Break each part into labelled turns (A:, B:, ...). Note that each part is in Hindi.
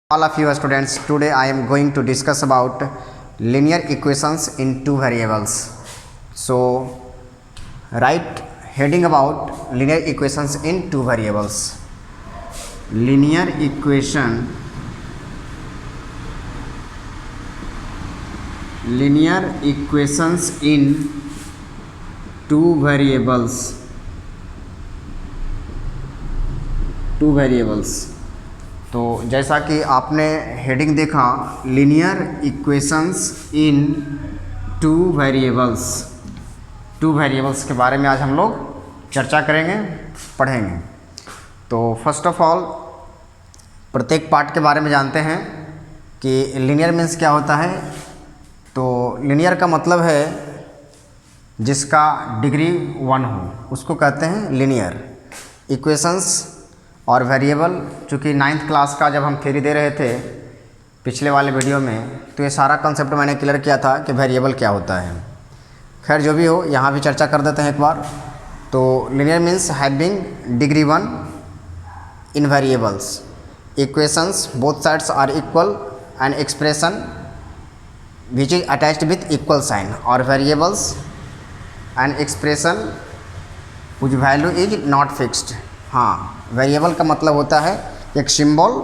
A: All of you students, today I am going to discuss about linear equations in two variables. So write heading about linear equations in two variables. Linear equations in two variables. तो जैसा कि आपने हेडिंग देखा, linear equations in two variables के बारे में आज हम लोग चर्चा करेंगे, पढ़ेंगे। तो फर्स्ट ऑफ ऑल प्रत्येक पार्ट के बारे में जानते हैं कि लीनियर मीन्स क्या होता है। तो लीनियर का मतलब है जिसका डिग्री 1 हो, उसको कहते हैं लीनियर। इक्वेशंस और वेरिएबल, चूँकि 9th क्लास का जब हम थ्योरी दे रहे थे पिछले वाले वीडियो में, तो ये सारा कंसेप्ट मैंने क्लियर किया था कि वेरिएबल क्या होता है। खैर जो भी हो, यहाँ भी चर्चा कर देते हैं एक बार। तो linear means having degree 1 in variables, equations both sides are equal and expression which is attached with equal sign, और variables and expression which value is not fixed. हाँ, वेरिएबल का मतलब होता है एक सिंबल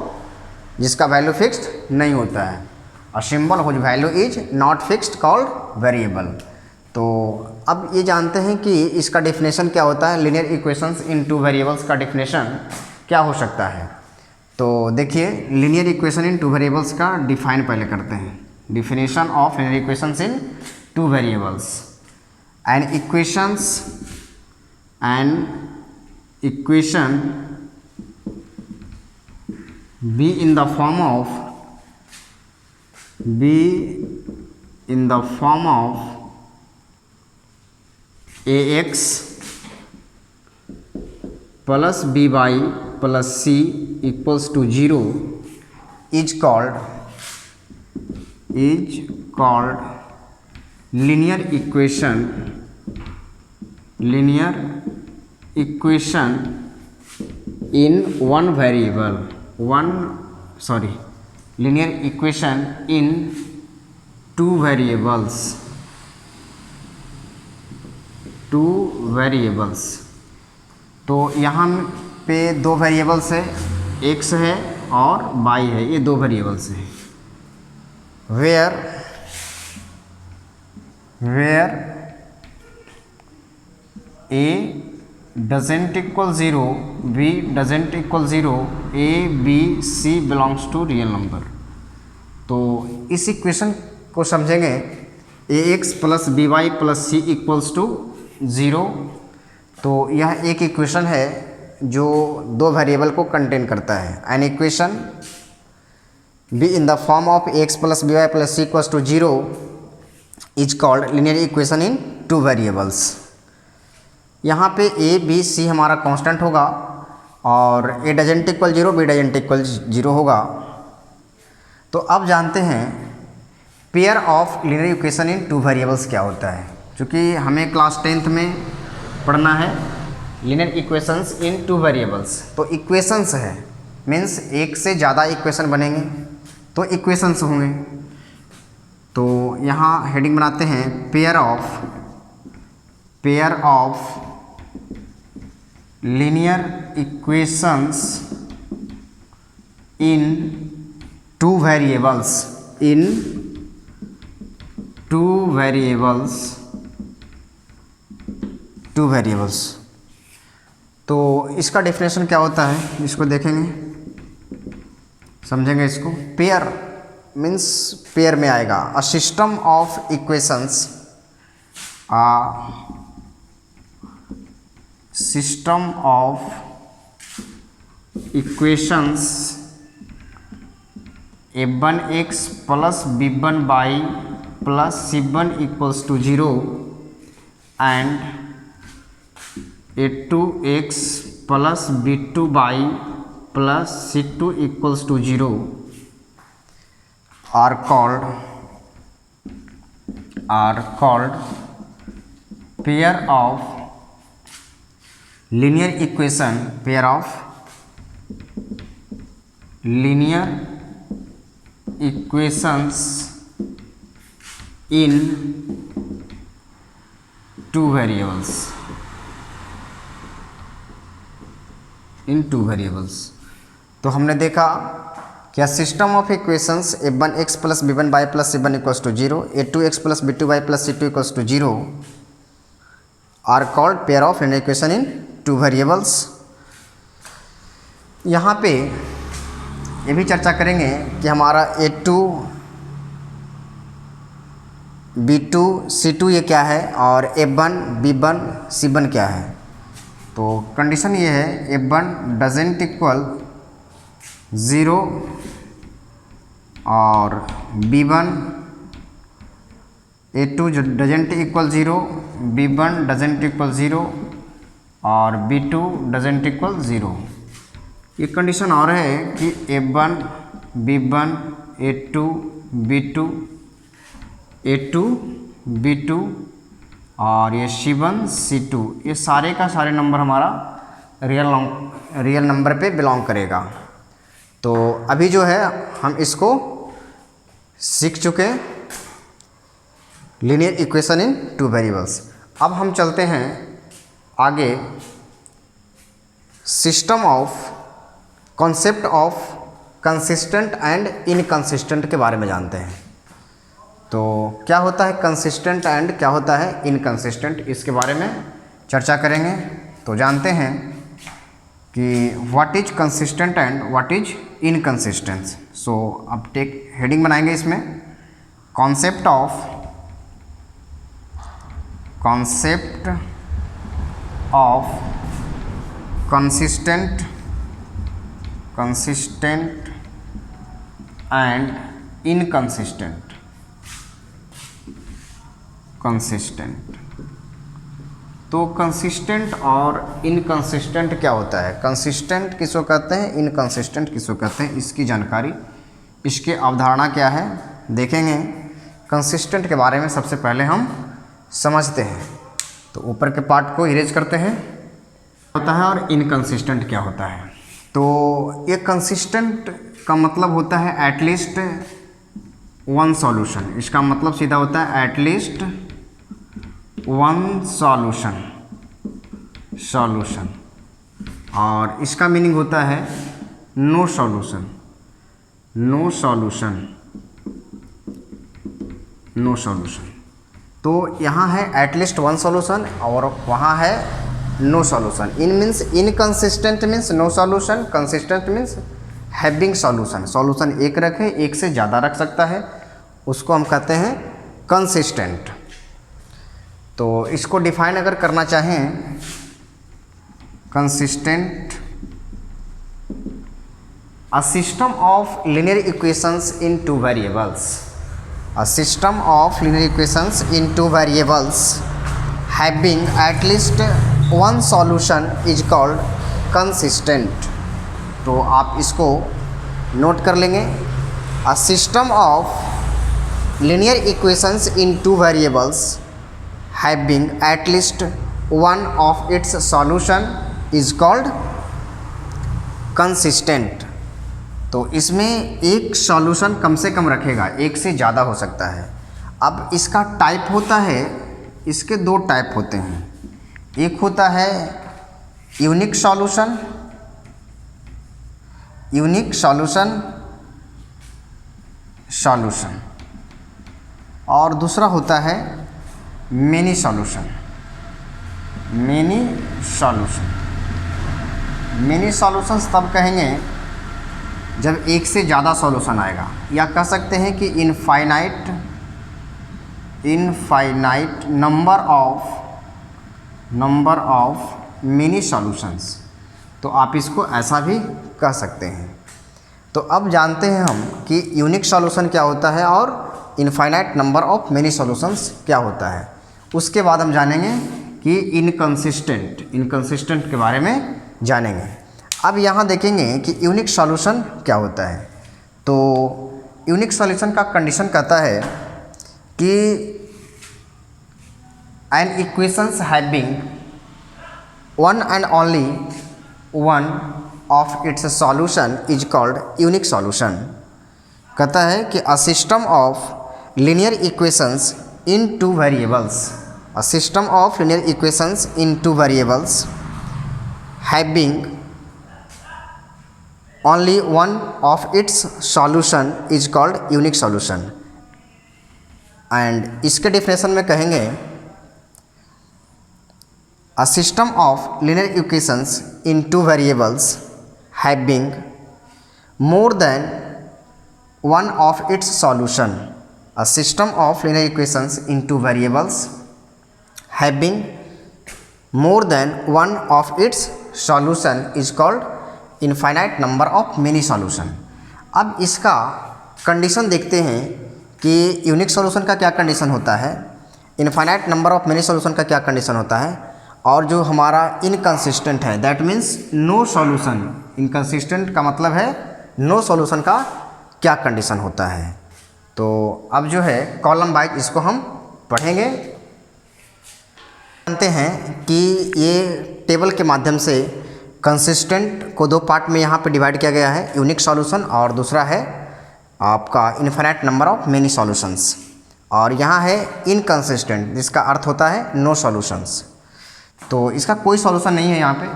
A: जिसका वैल्यू फिक्स्ड नहीं होता है, और symbol which value is not fixed called variable. तो अब ये जानते हैं कि इसका डेफिनेशन क्या होता है। Linear equations in two variables का डेफिनेशन क्या हो सकता है। तो देखिए, linear equation in two variables का डिफाइन पहले करते हैं। Definition of linear equations in two variables. And equation be in the form of ax plus by plus c equals to 0 is called linear equation in one variable. Linear equation in two variables. तो यहाँ पे दो वेरिएबल्स है, x है और y है, ये दो वेरिएबल्स हैं। where a doesn't equal 0, b doesn't equal 0, a b c belongs to real number. तो इस इक्वेशन को समझेंगे, ax plus B Y plus C equals to 0। तो यह एक इक्वेशन है जो दो वेरिएबल को कंटेन करता है। An equation be in the form of x plus B Y plus C equals to 0 is called linear equation in two variables. यहाँ पे ए बी सी हमारा कांस्टेंट होगा, और a doesn't equal 0, b doesn't equal 0 होगा। तो अब जानते हैं pair of linear equation in two variables क्या होता है। क्योंकि हमें क्लास 10th में पढ़ना है linear equations in two variables. तो इक्वेशंस है मीन्स एक से ज़्यादा इक्वेशन बनेंगे तो इक्वेशंस होंगे। तो यहाँ हेडिंग बनाते हैं pair of linear equations in two variables तो इसका डेफिनेशन क्या होता है, इसको देखेंगे, समझेंगे इसको। पेयर मीन्स पेयर में आएगा अ system of equations, system of equations a1x plus b1y plus c1 equals to 0 and a2x plus b2y plus c2 equals to 0 are called pair of linear equation, pair of linear equations in two variables, तो हमने देखा क्या system of equations a1x plus b1y plus c1 equals to 0, a2x plus b2y plus c2 equals to 0 are called pair of linear equation in two variables. यहाँ पे ये भी चर्चा करेंगे कि हमारा a2 b2 c2 ये क्या है और a1 b1 c1 क्या है। तो कंडीशन ये है a1 डजेंट इक्वल 0 और b1 a2 doesn't equal 0, b1 doesn't equal 0 और b2 डजेंट इक्वल 0। ये कंडीशन और है कि a1 b1 a2 b2 a2 b2 और ये c1 c2 ये सारे का सारे नंबर हमारा रियल नंबर पे बिलोंग करेगा। तो अभी जो है हम इसको सीख चुके linear equation in two variables. अब हम चलते हैं आगे system of concept of consistent and inconsistent के बारे में जानते हैं। तो क्या होता है कंसिस्टेंट एंड क्या होता है इनकंसिस्टेंट, इसके बारे में चर्चा करेंगे। तो जानते हैं कि what is consistent and what is inconsistent. So अब टेक हेडिंग बनाएंगे इसमें, concept of consistent and inconsistent. तो कंसिस्टेंट और इनकंसिस्टेंट क्या होता है, कंसिस्टेंट किसको कहते हैं, इनकंसिस्टेंट किसको कहते हैं, इसकी जानकारी, इसकी अवधारणा क्या है देखेंगे। कंसिस्टेंट के बारे में सबसे पहले हम समझते हैं। तो ऊपर के पार्ट को इरेज करते हैं होता है और इनकंसिस्टेंट क्या होता है। तो ये कंसिस्टेंट का मतलब होता है एटलीस्ट वन सॉल्यूशन, इसका मतलब सीधा होता है एटलीस्ट वन सॉल्यूशन और इसका मीनिंग होता है नो सॉल्यूशन। तो यहाँ है एटलीस्ट वन सॉल्यूशन और वहाँ है नो सॉल्यूशन। इन means inconsistent means no solution, consistent means having solution. Solution एक रखे, एक से ज़्यादा रख सकता है, उसको हम कहते हैं कंसिस्टेंट। तो इसको डिफाइन अगर करना चाहें, consistent a system of linear equations in two variables. A system of linear equations in two variables having at least one solution is called consistent। तो आप इसको नोट कर लेंगे। A system of linear equations in two variables having at least one of its solution is called consistent। तो इसमें एक सॉल्यूशन कम से कम रखेगा, एक से ज़्यादा हो सकता है। अब इसका टाइप होता है, इसके दो टाइप होते हैं। एक होता है यूनिक सॉल्यूशन और दूसरा होता है मेनी सॉल्यूशन। मेनी सॉल्यूशंस तब कहेंगे जब एक से ज़्यादा सॉल्यूशन आएगा, या कह सकते हैं कि infinite number of mini solutions. तो आप इसको ऐसा भी कह सकते हैं। तो अब जानते हैं हम कि यूनिक सॉल्यूशन क्या होता है और infinite number of mini solutions क्या होता है। उसके बाद हम जानेंगे कि इनकंसिस्टेंट के बारे में जानेंगे। अब यहाँ देखेंगे कि यूनिक सॉल्यूशन क्या होता है। तो यूनिक सॉल्यूशन का कंडीशन कहता है कि an equations having one and only one of its solution is called unique solution. कहता है कि a system of linear equations in two variables, a system of linear equations in two variables having only one of its solution is called unique solution। And इसके डिफिनेशन में कहेंगे a system of linear equations in two variables having more than one of its solution, a system of linear equations in two variables having more than one of its solution is called infinite number of many solution. अब इसका कंडीशन देखते हैं कि यूनिक सॉल्यूशन का क्या कंडीशन होता है, infinite number of many solution का क्या कंडीशन होता है, और जो हमारा इनकंसिस्टेंट है that means no solution, inconsistent का मतलब है नो सॉल्यूशन का क्या कंडीशन होता है। तो अब जो है कॉलम वाइज इसको हम पढ़ेंगे। जानते हैं कि ये टेबल के माध्यम से कंसिस्टेंट को दो पार्ट में यहाँ पे डिवाइड किया गया है, यूनिक सॉल्यूशन और दूसरा है आपका infinite number of many solutions, और यहाँ है इनकंसिस्टेंट जिसका अर्थ होता है नो सॉल्यूशंस। तो इसका कोई सॉल्यूशन नहीं है यहाँ पे,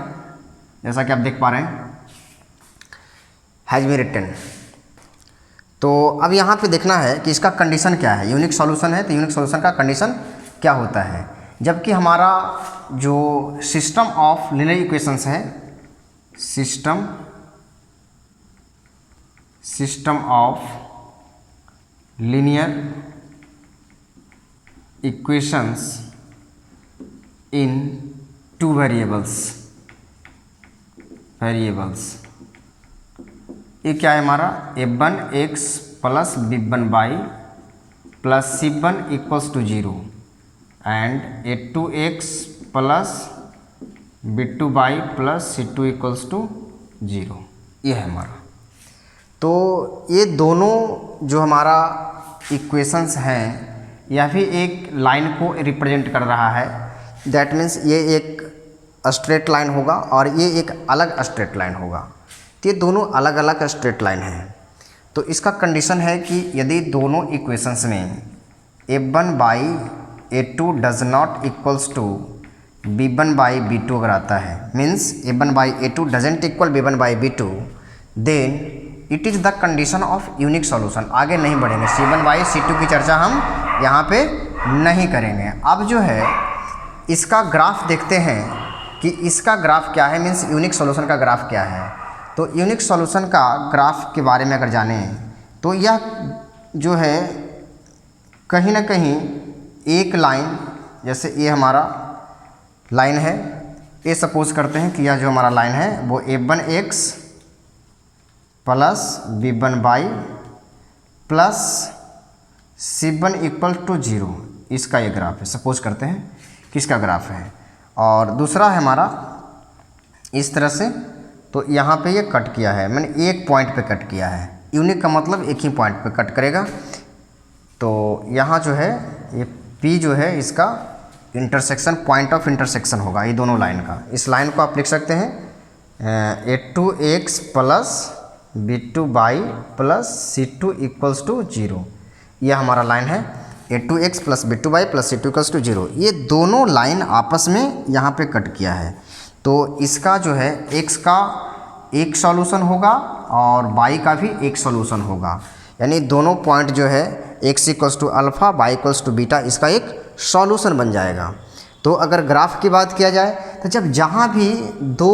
A: जैसा कि आप देख पा रहे हैं हैज़ बीन रिटन। तो अब यहाँ पे देखना है कि इसका कंडीशन क्या है, यूनिक सॉल्यूशन है तो यूनिक सॉल्यूशन का कंडीशन क्या होता है। जबकि हमारा जो सिस्टम ऑफ लीनियर इक्वेशंस है, system of linear equations in two variables, ये क्या है हमारा f1x plus b1y plus c1 equals to 0 and a2x plus b2y plus c2 equals to 0, ये है हमारा। तो ये दोनों जो हमारा इक्वेशंस हैं या फिर एक लाइन को रिप्रेजेंट कर रहा है, दैट मीन्स ये एक स्ट्रेट लाइन होगा और ये एक अलग स्ट्रेट लाइन होगा। तो ये दोनों अलग अलग स्ट्रेट लाइन हैं। तो इसका कंडीशन है कि यदि दोनों इक्वेशंस में a1 by a2 does not equals to b1 by b2 अगर आता है, means a1 by a2 doesn't equal b1 by b2, then it is the condition of unique solution. आगे नहीं बढ़ेंगे, c1 बाई c2 की चर्चा हम यहाँ पे नहीं करेंगे। अब जो है इसका ग्राफ देखते हैं कि इसका ग्राफ क्या है, मीन्स यूनिक सॉल्यूशन का ग्राफ क्या है। तो यूनिक सॉल्यूशन का ग्राफ के बारे में अगर जानें तो यह जो है कहीं ना कहीं एक लाइन, जैसे ये हमारा लाइन है, ये सपोज करते हैं कि यह जो हमारा लाइन है वो a1x plus b1y plus c1 equal to 0, इसका ये ग्राफ है, सपोज करते हैं किसका ग्राफ है। और दूसरा है हमारा इस तरह से, तो यहाँ पे ये कट किया है, मैंने एक पॉइंट पे कट किया है, यूनिक का मतलब एक ही पॉइंट पे कट करेगा। तो यहाँ जो है ये P जो है इसका इंटरसेक्शन, पॉइंट ऑफ इंटरसेक्शन होगा ये दोनों लाइन का। इस लाइन को आप लिख सकते हैं a2x plus b2y plus c2 equals to 0, यह हमारा लाइन है a2x plus b2y plus c2 equals to 0। ये दोनों लाइन आपस में यहाँ पे कट किया है। तो इसका जो है x का एक सॉल्यूशन होगा और y का भी एक सॉल्यूशन होगा, यानी दोनों पॉइंट जो है x equals to alpha y equals to beta, इसका एक सॉल्यूशन बन जाएगा। तो अगर ग्राफ की बात किया जाए तो जब जहाँ भी दो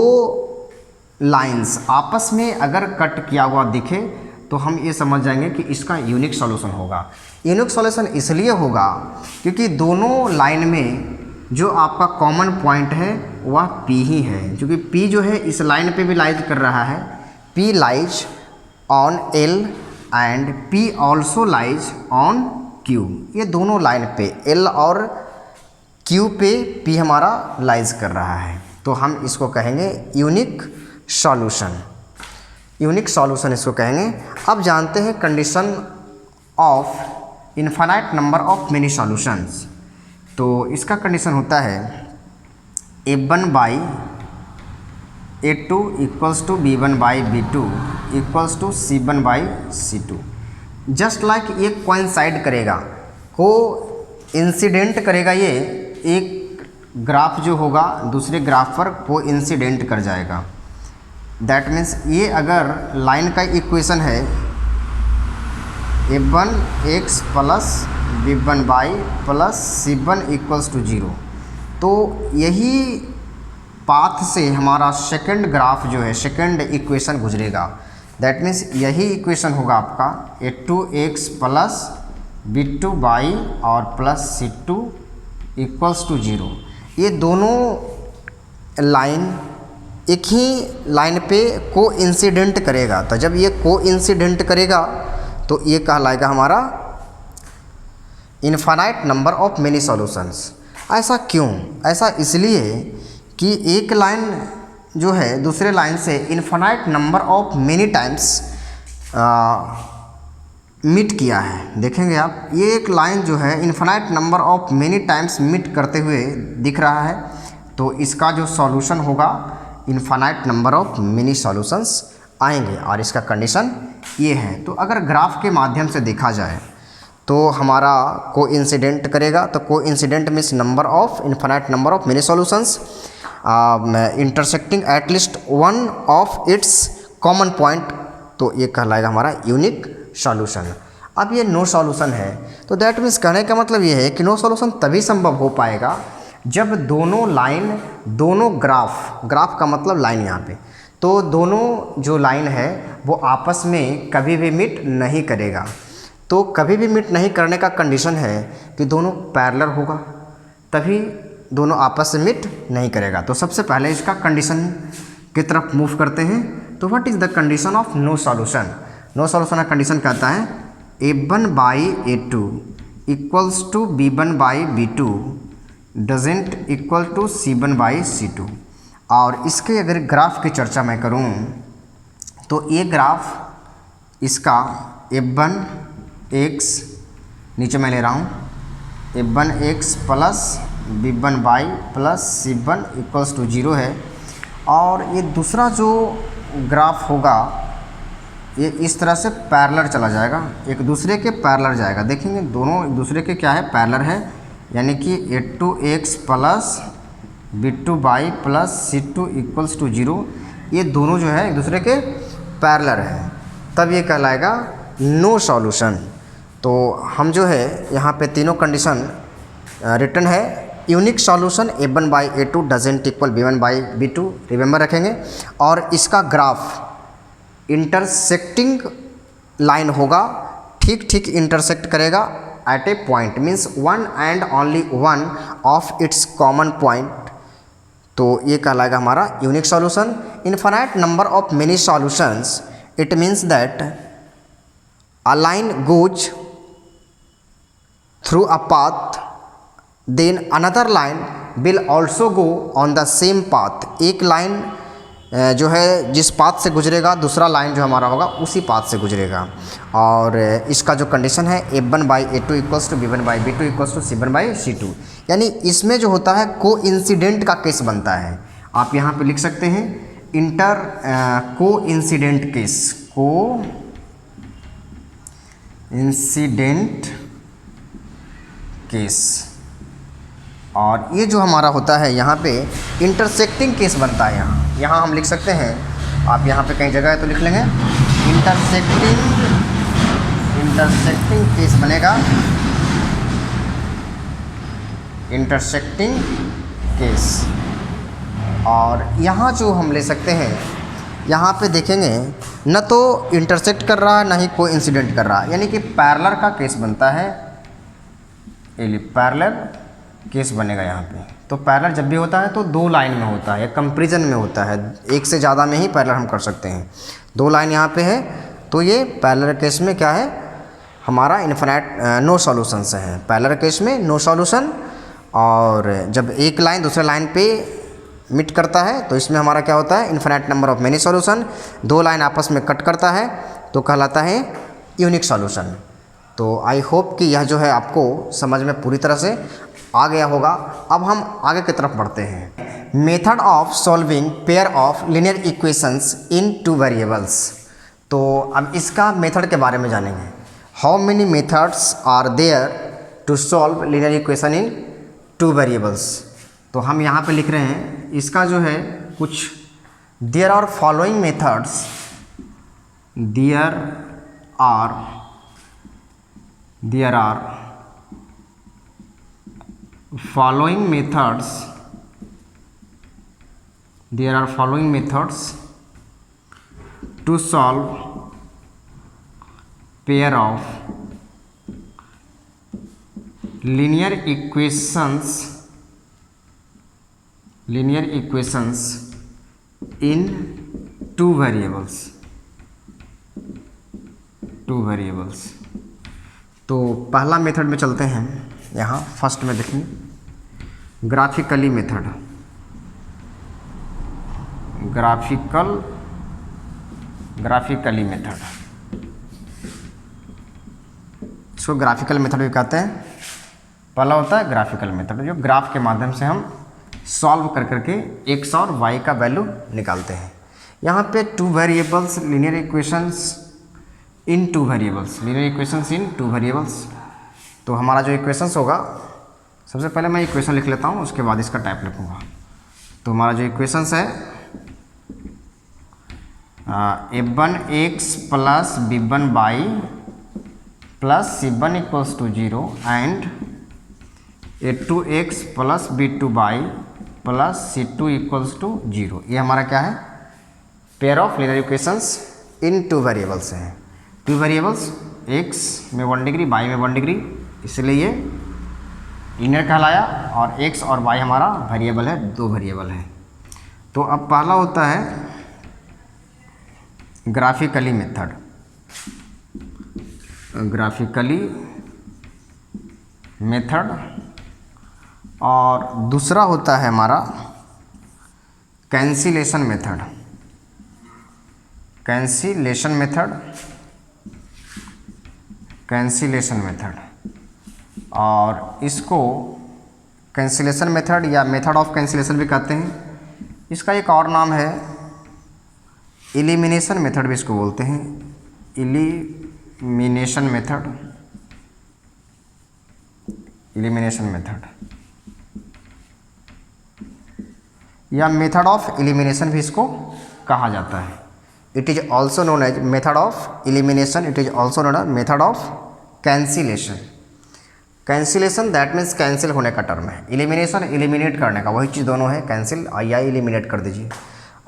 A: लाइंस आपस में अगर कट किया हुआ दिखे तो हम ये समझ जाएंगे कि इसका यूनिक सॉल्यूशन होगा। यूनिक सॉल्यूशन इसलिए होगा क्योंकि दोनों लाइन में जो आपका कॉमन पॉइंट है वह P ही है, क्योंकि P जो है इस लाइन पे भी लाइज कर रहा है, P lies on L and P also lies on Q। ये दोनों लाइन पे L और Q पे P हमारा लाइज कर रहा है, तो हम इसको कहेंगे यूनिक सॉल्यूशन, यूनिक सॉल्यूशन इसको कहेंगे। अब जानते हैं condition of infinite number of many solutions. तो इसका कंडीशन होता है a1 by a2 equals to b1 by b2 equals to c1 by c2। Just like ये कोइंसाइड करेगा, को इंसिडेंट करेगा, ये एक ग्राफ जो होगा दूसरे ग्राफ पर को इंसिडेंट कर जाएगा। दैट मीन्स ये अगर लाइन का इक्वेशन है a1x plus b1y plus c1 equals to 0, तो यही पाथ से हमारा सेकंड ग्राफ जो है, सेकंड इक्वेशन गुजरेगा। दैट मीन्स यही इक्वेशन होगा आपका a2x प्लस b2y और प्लस c2 इक्वल्स टू 0। ये दोनों लाइन एक ही लाइन पे को इंसिडेंट करेगा, तो जब ये को इंसिडेंट करेगा तो ये कहलाएगा हमारा infinite number of many solutions. ऐसा क्यों? ऐसा इसलिए कि एक लाइन जो है दूसरे लाइन से infinite number of many times meet किया है। देखेंगे आप, ये एक लाइन जो है infinite number of many times meet करते हुए दिख रहा है, तो इसका जो सॉल्यूशन होगा infinite number of many solutions आएंगे, और इसका कंडीशन ये है। तो अगर ग्राफ के माध्यम से देखा जाए तो हमारा को इंसिडेंट करेगा, तो को incident means number of infinite number of many solutions intersecting at least one of its common point, तो ये कहलाएगा हमारा यूनिक सॉल्यूशन। अब ये नो सॉल्यूशन है, तो दैट मीन्स कहने का मतलब ये है कि नो सॉल्यूशन तभी संभव हो पाएगा जब दोनों लाइन, दोनों ग्राफ का मतलब लाइन यहाँ पे, तो दोनों जो लाइन है वो आपस में कभी भी मीट नहीं करेगा। तो कभी भी मीट नहीं करने का कंडीशन है कि दोनों पैरेलल होगा, तभी दोनों आपस से मीट नहीं करेगा। तो सबसे पहले इसका कंडीशन की तरफ मूव करते हैं। तो what is the condition of no solution? No solution का कंडीशन कहता है a1 by a2 equals to b1 by b2 doesn't equal to c1 by c2। और इसके अगर ग्राफ की चर्चा मैं करूं तो ये ग्राफ इसका a1x नीचे मैं ले रहा हूं a1x plus b1y plus c1 equals to 0 है, और ये दूसरा जो ग्राफ होगा ये इस तरह से पैरेलल चला जाएगा, एक दूसरे के पैरेलल जाएगा। देखेंगे दोनों एक दूसरे के क्या है, पैरेलल है, यानी कि a2x plus b2y plus c2 equals to 0, ये दोनों जो है एक दूसरे के पैरेलल है, तब ये कहलाएगा नो सॉल्यूशन। तो हम जो है यहाँ पे तीनों कंडीशन रिटर्न है। Unique solution a1 by a2 doesn't equal b1 by b2 remember रखेंगे, और इसका ग्राफ इंटरसेक्टिंग लाइन होगा, ठीक इंटरसेक्ट करेगा at a point, means one and only one of its common point, तो ये कहलाएगा हमारा unique solution. Infinite number of many solutions, it means that a line goes through a path, then another line will also go on the same path. एक लाइन जो है जिस पाथ से गुजरेगा, दूसरा लाइन जो हमारा होगा उसी पाथ से गुजरेगा। और इसका जो कंडीशन है a1 by a2 equals to b1 by b2 equals to c1 by c2, यानी इसमें जो होता है को इंसिडेंट का केस बनता है। आप यहाँ पे लिख सकते हैं को इंसिडेंट केस, को इंसिडेंट केस, और ये जो हमारा होता है यहाँ पे इंटरसेक्टिंग केस बनता है। यहाँ हम लिख सकते हैं, आप यहाँ पे कहीं जगह है तो लिख लेंगे इंटरसेक्टिंग केस बनेगा, इंटरसेक्टिंग केस। और यहाँ जो हम ले सकते हैं, यहाँ पे देखेंगे न तो इंटरसेक्ट कर रहा है ना ही कोई इंसिडेंट कर रहा है, यानी कि पैरेलल का केस बनता है, पैरेलल केस बनेगा यहाँ पे। तो पैरेलल जब भी होता है तो दो लाइन में होता है, कंपैरिजन में होता है, एक से ज़्यादा में ही पैरेलल हम कर सकते हैं। दो लाइन यहाँ पे है तो ये पैरेलल केस में क्या है, हमारा इनफाइनाइट नो सॉल्यूशंस है। पैरेलल केस में नो सॉल्यूशन, और जब एक लाइन दूसरे लाइन पे मिट करता है तो इसमें हमारा क्या होता है, infinite number of many solution. दो लाइन आपस में कट करता है तो कहलाता है यूनिक सॉल्यूशन। तो आई होप कि यह जो है आपको समझ में पूरी तरह से आ गया होगा। अब हम आगे की तरफ बढ़ते हैं। Method of solving pair of linear equations in two variables. तो अब इसका मेथड के बारे में जानेंगे। How many methods are there to solve linear equation in 2 variables. तो हम यहाँ पे लिख रहे हैं इसका जो है कुछ there are following methods, there are following methods to solve pair of linear equations in 2 variables। तो पहला मेथड में चलते हैं। यहाँ फर्स्ट में देखिए ग्राफिकली मेथड, ग्राफिकली मेथड, इसको ग्राफिकल मेथड भी कहते हैं। पहला होता है ग्राफिकल मेथड, जो ग्राफ के माध्यम से हम सॉल्व कर करके एक्स और वाई का वैल्यू निकालते हैं। यहाँ पे 2 variables, linear equations in 2 variables, तो हमारा जो इक्वेशंस होगा, सबसे पहले मैं इक्वेशन लिख लेता हूँ, उसके बाद इसका टाइप लिखूँगा। तो हमारा जो इक्वेशंस है a1x plus b1y plus c1 equals to 0 and a2x plus b2y plus c2 equals to 0। ये हमारा क्या है, pair of linear equations in 2 variables हैं। 2 वेरिएबल्स x में 1 डिग्री, y में 1 डिग्री, इसलिए ये लीनियर कहलाया। और x और y हमारा वेरिएबल है, 2 वेरिएबल है। तो अब पहला होता है ग्राफिकली मेथड, और दूसरा होता है हमारा कैंसिलेशन मेथड। और इसको कैंसिलेशन मेथड या मेथड ऑफ कैंसिलेशन भी कहते हैं। इसका एक और नाम है एलिमिनेशन मेथड भी इसको बोलते हैं, एलिमिनेशन मेथड या मेथड ऑफ एलिमिनेशन भी इसको कहा जाता है। It is also known as method of elimination, it is also known as method of cancellation that means cancel होने का टर्म है, एलिमिनेशन एलिमिनेट करने का, वही चीज़ दोनों है, कैंसिल या एलिमिनेट कर दीजिए।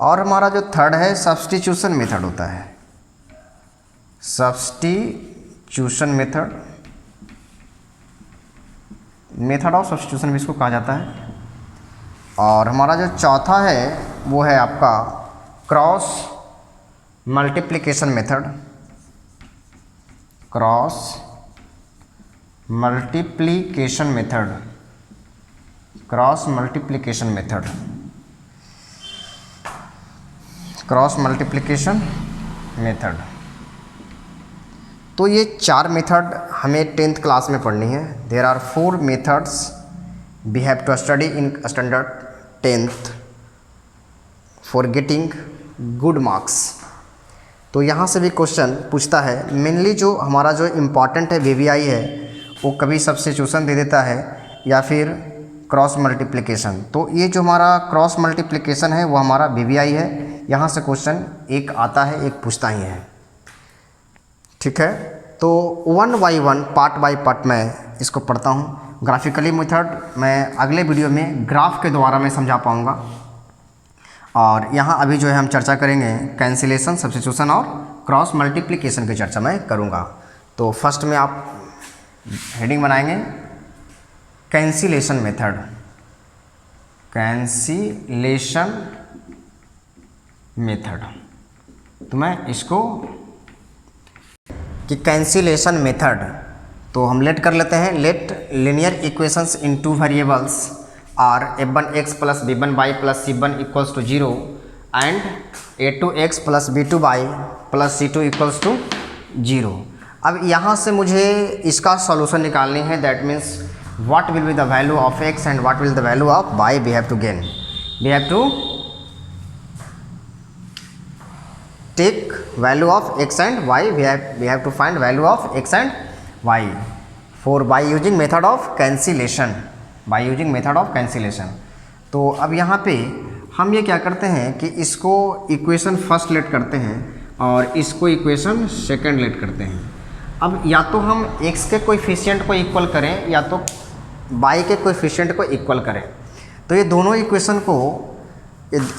A: और हमारा जो थर्ड है सब्स्टिट्यूशन मेथड होता है, सब्स्टिट्यूशन मेथड ऑफ सब्स्टिट्यूशन भी इसको कहा जाता है। और हमारा जो चौथा है वो है आपका cross multiplication method, cross multiplication method. तो ये 4 मेथड हमें 10th क्लास में पढ़नी है। There are 4 methods we have to study in standard 10th for getting good marks. तो यहाँ से भी क्वेश्चन पूछता है, मेनली जो हमारा जो इम्पॉर्टेंट है VVI है, वो कभी सब्स्टिट्यूशन दे देता है या फिर क्रॉस मल्टीप्लिकेशन। तो ये जो हमारा क्रॉस मल्टीप्लिकेशन है वो हमारा VVI है। यहाँ से क्वेश्चन एक आता है, एक पूछता ही है, ठीक है। तो 1 by 1 पार्ट बाय पार्ट मैं इसको पढ़ता हूँ। ग्राफिकली मेथड मैं अगले वीडियो में ग्राफ के द्वारा मैं समझा पाऊँगा। और यहाँ अभी जो है हम चर्चा करेंगे कैंसिलेशन, सब्स्टिट्यूशन और क्रॉस मल्टीप्लिकेशन की चर्चा मैं करूँगा। तो फर्स्ट में आप हेडिंग बनाएंगे कैंसिलेशन मेथड, तो मैं इसको कि कैंसिलेशन मेथड, तो हम लेट कर लेते हैं, let linear equations in 2 variables are a1x plus b1y plus c1 equals to 0 and a2x plus b2y plus c2 equals to 0। अब यहाँ से मुझे इसका सॉल्यूशन निकालनी है, that means what will be the value of x and what will the value of y we have to gain. We have to take value of x and y, we have to find value of x and y for by using method of cancellation, by using method of cancellation. तो अब यहाँ पे हम ये क्या करते हैं कि इसको इक्वेशन फर्स्ट लेट करते हैं और इसको इक्वेशन सेकंड लेट करते हैं। अब या तो हम x के कोएफिशिएंट को इक्वल करें या तो y के कोएफिशिएंट को इक्वल करें। तो ये दोनों इक्वेशन को,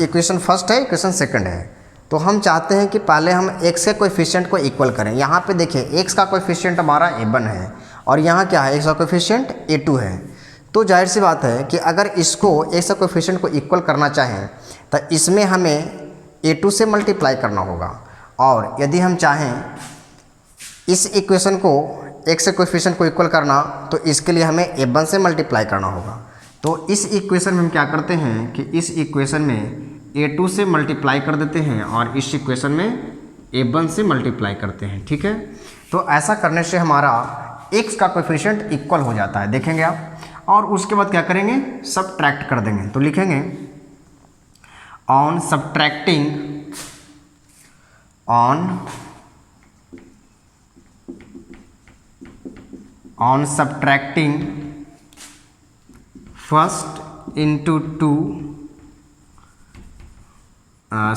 A: इक्वेशन फर्स्ट है, इक्वेशन सेकंड है, तो हम चाहते हैं कि पहले हम x के कोएफिशिएंट को इक्वल करें। यहाँ पे देखिए x का कोएफिशिएंट हमारा a1 है और यहाँ क्या है, x का कोएफिशिएंट a2 है। तो जाहिर सी बात है कि अगर इसको x का कोएफिशिएंट को इक्वल करना चाहें तो इसमें हमें a2 से मल्टीप्लाई करना होगा, और यदि हम चाहें इस इक्वेशन को x के कोएफिशिएंट को इक्वल करना तो इसके लिए हमें a1 से मल्टीप्लाई करना होगा। तो इस इक्वेशन में हम क्या करते हैं कि इस इक्वेशन में a2 से मल्टीप्लाई कर देते हैं और इस इक्वेशन में a1 से मल्टीप्लाई करते हैं, ठीक है। तो ऐसा करने से हमारा x का कोएफिशिएंट इक्वल हो जाता है, देखेंगे आप। और उसके बाद क्या करेंगे, सबट्रैक्ट कर देंगे। तो लिखेंगे on subtracting first into two,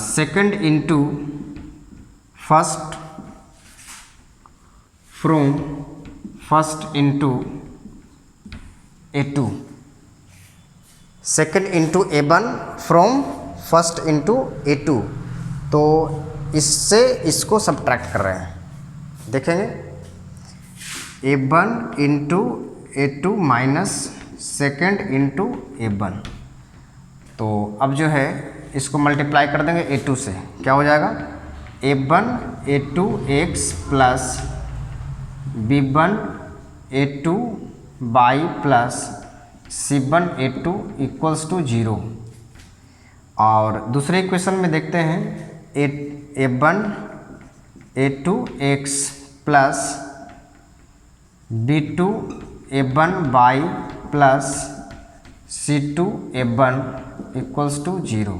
A: second into first from first into a2, second into a1 from first into a2। तो इससे इसको सब्ट्रैक्ट कर रहे हैं, देखेंगे a1 into a2 minus second into a1। तो अब जो है इसको मल्टीप्लाई कर देंगे a2 से, क्या हो जाएगा, a1 a2x plus b1 a2 by plus c1 a2 equals to 0। और दूसरे इक्वेशन में देखते हैं a1 a2x plus b2 a1 by plus c2 a1 equals to 0।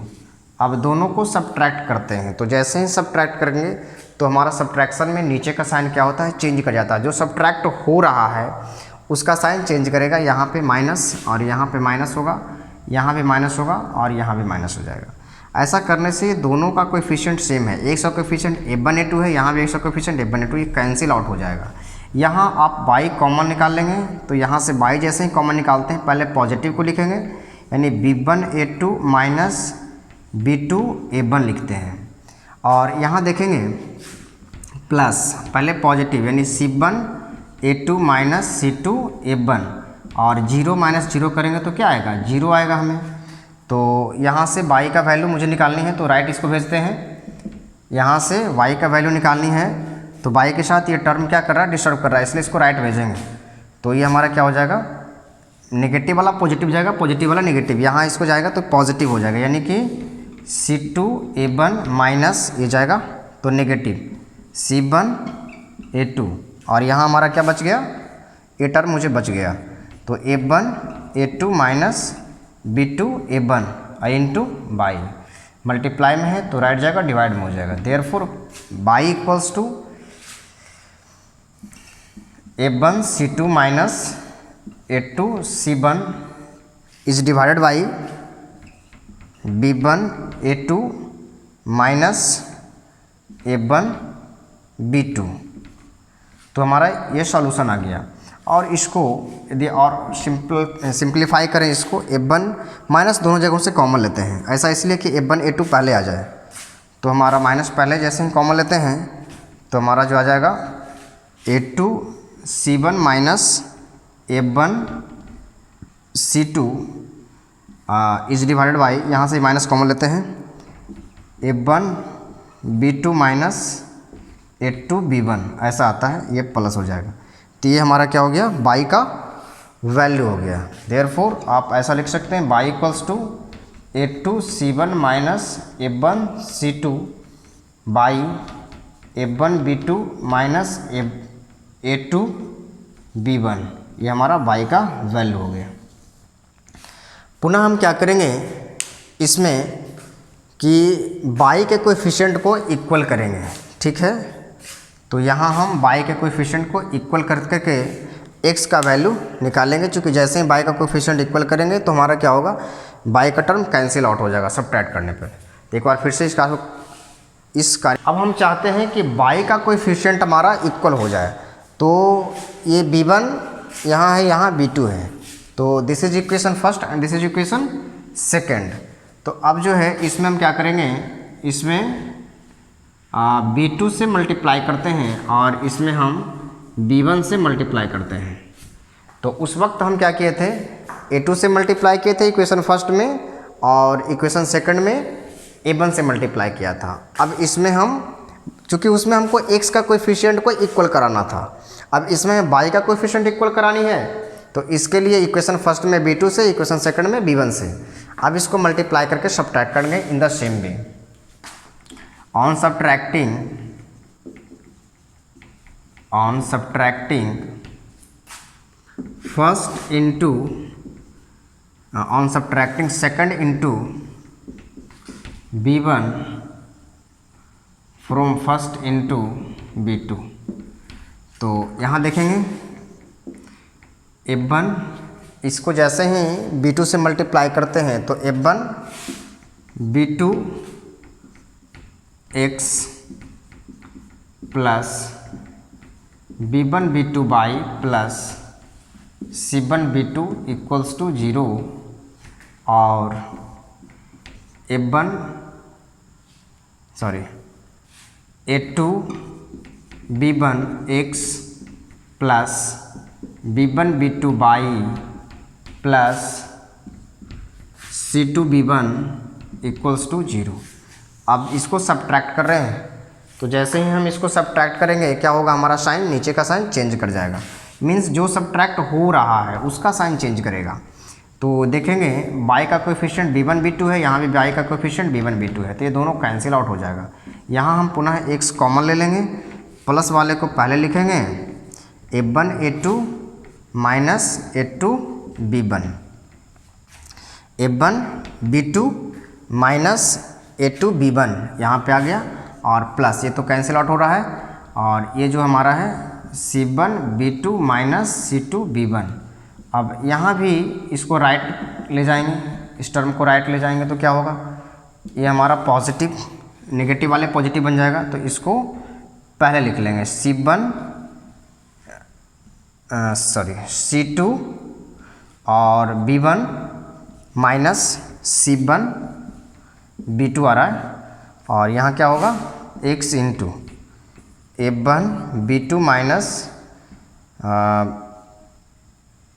A: अब दोनों को सब्ट्रैक्ट करते हैं। तो जैसे ही सब्ट्रैक्ट करेंगे तो हमारा सब्ट्रैक्शन में नीचे का साइन क्या होता है, चेंज कर जाता है। जो सब्ट्रैक्ट हो रहा है उसका साइन चेंज करेगा, यहाँ पे माइनस और यहाँ पे माइनस होगा, यहाँ पे माइनस होगा और यहाँ पे माइनस हो जाएगा। ऐसा करने से दोनों का कोएफिशिएंट सेम है, एक का कोएफिशिएंट a1 a2 है, यहाँ भी एक का कोएफिशिएंट a1 a2, ये कैंसिल आउट हो जाएगा। यहाँ आप y कॉमन निकाल लेंगे, तो यहाँ से y जैसे ही कॉमन निकालते हैं पहले पॉजिटिव को लिखेंगे, यानी b1 a2 minus b2 a1 लिखते हैं। और यहाँ देखेंगे प्लस पहले पॉजिटिव यानी c1 a2 minus c2 a1, और 0 माइनस 0 करेंगे तो क्या आएगा, 0 आएगा हमें। तो यहाँ से y का वैल्यू मुझे निकालनी है, तो राइट इसको भेजते हैं। यहाँ से y का वैल्यू निकालनी है तो y के साथ ये टर्म क्या कर रहा है, डिस्टर्ब कर रहा है, इसलिए इसको राइट भेजेंगे। तो ये हमारा क्या हो जाएगा, नेगेटिव वाला पॉजिटिव जाएगा, पॉजिटिव वाला नेगेटिव, यहाँ इसको जाएगा तो पॉजिटिव हो जाएगा, यानी कि c2 a1 माइनस ये जाएगा तो नेगेटिव c1 a2, और यहाँ हमारा क्या बच गया, ए टर्म मुझे बच गया। तो a1 a2 minus b2 a1 into by, multiply में है तो राइट जाएगा, डिवाइड में हो जाएगा। Therefore by equals to a1 c2 minus a2 c1 is divided by b1 a2 minus a1 b2। तो हमारा ये सॉल्यूशन आ गया। और इसको यदि और सिंप्लीफाई करें, इसको a1 माइनस दोनों जगहों से कॉमन लेते हैं, ऐसा इसलिए कि a1 a2 पहले आ जाए। तो हमारा माइनस पहले जैसे ही कॉमन लेते हैं तो हमारा जो आ जाएगा a2 c1 minus a1 c2 is divided by, यहाँ से माइनस कॉमन लेते हैं, a1 b2 minus a2 b1 ऐसा आता है, ये प्लस हो जाएगा। तो ये हमारा क्या हो गया, y का वैल्यू हो गया। देयरफॉर आप ऐसा लिख सकते हैं y equals to a2 c1 minus a1 c2 by a1 b2 minus a2 b1, ये हमारा y का वैल्यू हो गया। पुनः हम क्या करेंगे इसमें कि y के कोएफिशिएंट को इक्वल करेंगे, ठीक है। तो यहाँ हम y के कोएफिशिएंट को इक्वल कर करके x का वैल्यू निकालेंगे, क्योंकि जैसे ही y का कोएफिशिएंट इक्वल करेंगे तो हमारा क्या होगा, y का टर्म कैंसिल आउट हो जाएगा सब्ट्रैक्ट करने पर। तो एक बार फिर से इसका अब हम चाहते हैं कि y का कोएफिशिएंट हमारा इक्वल हो जाए। तो ये b1 यहाँ है, यहाँ b2 है, तो this is equation first and this is equation second. तो अब जो है इसमें हम क्या करेंगे, इसमें b2 से मल्टीप्लाई करते हैं और इसमें हम b1 से मल्टीप्लाई करते हैं। तो उस वक्त हम क्या किए थे, a2 से मल्टीप्लाई किए थे इक्वेशन फर्स्ट में, और इक्वेशन सेकंड में a1 से मल्टीप्लाई किया था। अब इसमें हम, चूँकि उसमें हमको x का कोएफिशिएंट को इक्वल कराना था, अब इसमें y का कोएफिशिएंट इक्वल करानी है, तो इसके लिए इक्वेशन फर्स्ट में b2 से, इक्वेशन सेकंड में b1 से। अब इसको मल्टीप्लाई करके सब्ट्रैक्ट करेंगे in the same way. On subtracting first into on subtracting second into b1 from first into b2। तो यहाँ देखेंगे f1, इसको जैसे ही b2 से मल्टीप्लाई करते हैं तो f1 b2 x plus b1 b2 y plus c1 b2 equals to 0, और a2 b1 x plus b1 b2 y plus c2 b1 equals to 0। अब इसको सब्ट्रैक्ट कर रहे हैं, तो जैसे ही हम इसको सब्ट्रैक्ट करेंगे क्या होगा, हमारा साइन, नीचे का साइन चेंज कर जाएगा, मीन्स जो सब्ट्रैक्ट हो रहा है उसका साइन चेंज करेगा। तो देखेंगे y का कोएफिशिएंट b1 b2 है, यहाँ भी y का कोएफिशिएंट b1 b2 है, तो ये दोनों कैंसिल आउट हो जाएगा। यहाँ हम पुनः x कॉमन ले लेंगे, प्लस वाले को पहले लिखेंगे a1 a2 minus a2 b1, a1 b2 minus a2 b1 यहाँ पे आ गया, और प्लस ये तो कैंसिल आउट हो रहा है, और ये जो हमारा है c1 b2 minus c2 b1। अब यहाँ भी इसको राइट ले जाएंगे, इस टर्म को राइट ले जाएंगे तो क्या होगा, ये हमारा पॉजिटिव, नेगेटिव वाले पॉजिटिव बन जाएगा। तो इसको पहले लिख लेंगे c2 और b1 माइनस c1 b2 आ रहा है, और यहाँ क्या होगा x into a1 b2 minus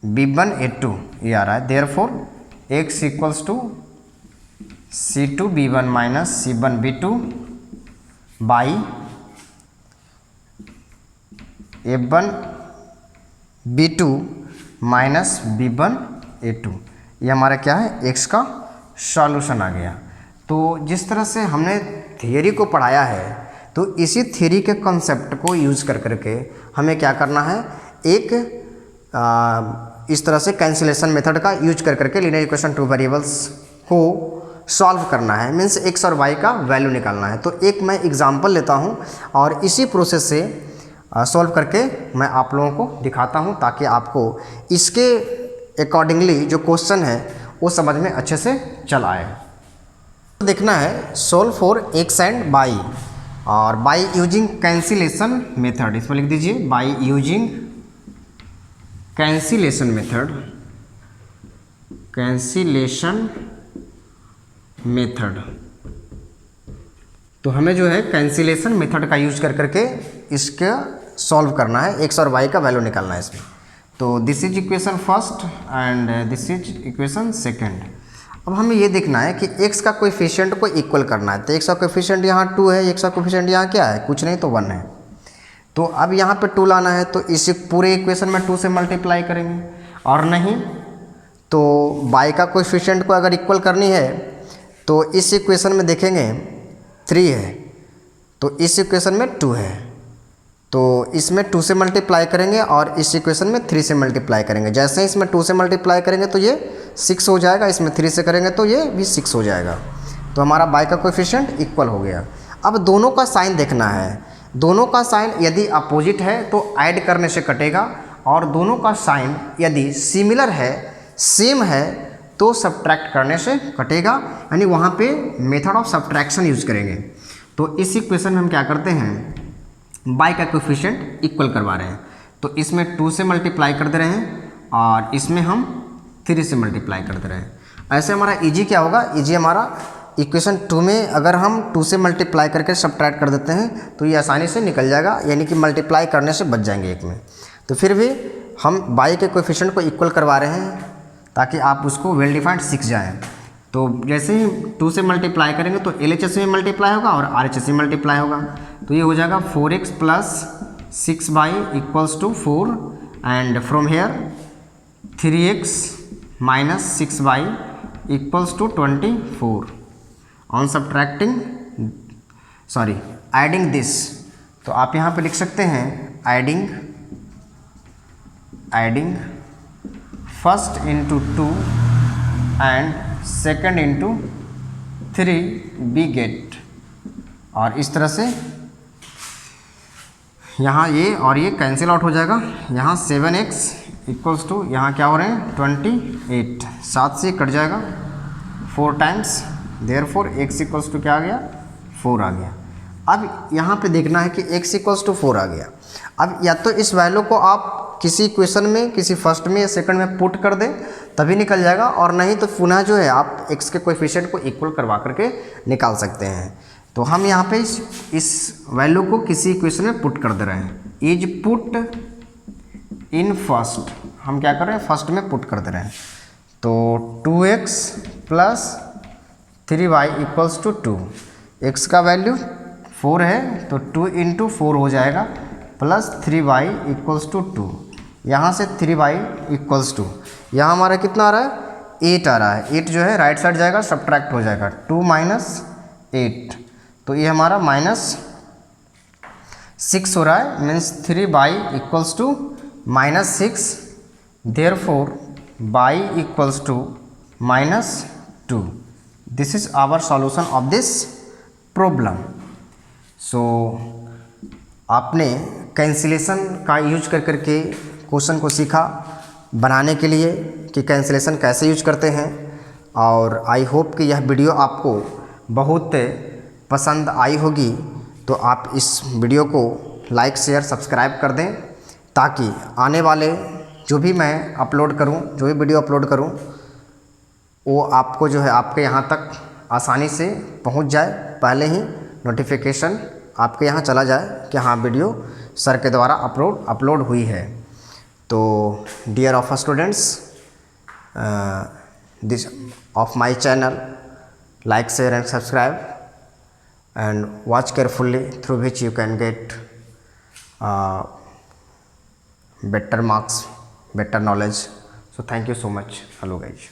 A: b1 a2 ये आ रहा है। Therefore x equals to c2 b1 minus c1 b2 by a1 b2 minus b1 a2। ये हमारा क्या है, x का सॉल्यूशन आ गया। तो जिस तरह से हमने थियरी को पढ़ाया है, तो इसी थियरी के कॉन्सेप्ट को यूज़ कर करके हमें क्या करना है, एक इस तरह से कैंसिलेशन मेथड का यूज कर करके लीनियर इक्वेशन टू वेरिएबल्स को सॉल्व करना है, मीन्स x और y का वैल्यू निकालना है। तो एक मैं एग्जांपल लेता हूं और इसी प्रोसेस से सॉल्व करके मैं आप लोगों को दिखाता हूं, ताकि आपको इसके अकॉर्डिंगली जो क्वेश्चन है वो समझ में अच्छे से चल आए। तो देखना है solve for x and y, और बाय यूजिंग कैंसिलेशन मेथड, इसमें लिख दीजिए बाय यूजिंग कैंसिलेशन मेथड। तो हमें जो है कैंसिलेशन मेथड का यूज कर करके इसका सॉल्व करना है, x और y का वैल्यू निकालना है इसमें। तो this is equation first and this is equation second. अब हमें ये देखना है कि x का कोएफिशिएंट को इक्वल करना है। तो x का कोएफिशिएंट यहाँ 2 है, x का कोएफिशिएंट यहाँ क्या है, कुछ नहीं तो 1 है। तो अब यहाँ पे 2 लाना है, तो इस पूरे इक्वेशन में 2 से मल्टीप्लाई करेंगे, और नहीं तो y का कोएफिशिएंट को अगर इक्वल करनी है तो इस इक्वेशन में देखेंगे 3 है, तो इस इक्वेशन में 2 है, तो इसमें 2 से मल्टीप्लाई करेंगे और इस इक्वेशन में 3 से मल्टीप्लाई करेंगे। जैसे ही इसमें 2 से मल्टीप्लाई करेंगे तो ये 6 हो जाएगा, इसमें 3 से करेंगे तो ये भी 6 हो जाएगा। तो हमारा y का कोएफिशिएंट इक्वल हो गया। अब दोनों का साइन देखना है, दोनों का साइन यदि अपोजिट है तो ऐड करने से कटेगा, और दोनों का साइन यदि सिमिलर है, सेम है, तो सब्ट्रैक्ट करने से कटेगा, यानी वहाँ पे मेथड ऑफ सब्ट्रैक्शन यूज करेंगे। तो इस इक्वेशन में हम क्या करते हैं, बाई का कोफिशिएंट इक्वल करवा रहे हैं, तो इसमें 2 से मल्टीप्लाई कर दे रहे हैं और इसमें हम 3 से मल्टीप्लाई कर दे रहे हैं। ऐसे हमारा इजी क्या होगा, इजी हमारा इक्वेशन 2 में अगर हम 2 से मल्टीप्लाई करके सब्ट्रैक्ट कर देते हैं तो ये आसानी से निकल जाएगा, यानी कि मल्टीप्लाई करने से बच जाएंगे एक में। तो फिर भी हम बाई के कोएफिशिएंट को इक्वल करवा रहे हैं ताकि आप उसको वेल डिफाइंड सीख जाएं। तो जैसे ही 2 से मल्टीप्लाई करेंगे तो LHS में मल्टीप्लाई होगा और RHS में मल्टीप्लाई होगा, तो ये हो जाएगा 4x plus 6y equals to 4 and from here 3x minus 6y equals to 24 on subtracting adding this. तो आप यहाँ पे लिख सकते हैं adding first into 2 and second into 3 be get, और इस तरह से यहाँ ये और ये कैंसिल आउट हो जाएगा। यहाँ 7x इक्वल्स टू यहाँ क्या हो रहे हैं 28, 7 से कट जाएगा 4 times, therefore x equals to क्या आ गया 4 आ गया। अब यहाँ पे देखना है कि x इक्वल्स टू 4 आ गया। अब या तो इस वैल्यू को आप किसी इक्वेशन में, किसी फर्स्ट में या सेकंड में पुट कर दें तभी निकल जाएगा, और नहीं तो पुनः जो है आप x के कोएफिशिएंट को इक्वल करवा करके निकाल सकते हैं। तो हम यहाँ पे इस वैल्यू को किसी इक्वेशन में पुट कर दे रहे हैं। इज पुट इन फर्स्ट, हम क्या कर रहे हैं फर्स्ट में पुट कर दे रहे हैं। तो 2x plus 3y equals to 2, x का वैल्यू 4 है तो 2 इंटू 4 हो जाएगा, प्लस 3y इक्वल्स टू 2, यहाँ से 3y इक्वल्स टू, यहाँ हमारा कितना आ रहा है 8 आ रहा है। 8 जो है राइट साइड जाएगा, सब्ट्रैक्ट हो जाएगा, 2 माइनस 8, तो ये हमारा माइनस 6 हो रहा है, means 3y equals to minus 6, therefore y equals to minus 2। This is our solution of this problem. So आपने कैंसिलेशन का यूज कर करके क्वेश्चन को सीखा बनाने के लिए कि कैंसिलेशन कैसे यूज करते हैं, और आई होप कि यह वीडियो आपको बहुत पसंद आई होगी। तो आप इस वीडियो को लाइक शेयर सब्सक्राइब कर दें, ताकि आने वाले जो भी मैं अपलोड करूं, जो भी वीडियो अपलोड करूं, वो आपको जो है आपके यहाँ तक आसानी से पहुंच जाए, पहले ही नोटिफिकेशन आपके यहाँ चला जाए कि हाँ वीडियो सर के द्वारा अपलोड हुई है। तो dear of students, this of my channel, like, share and subscribe and watch carefully, through which you can get better marks, better knowledge. So thank you so much. Hello guys.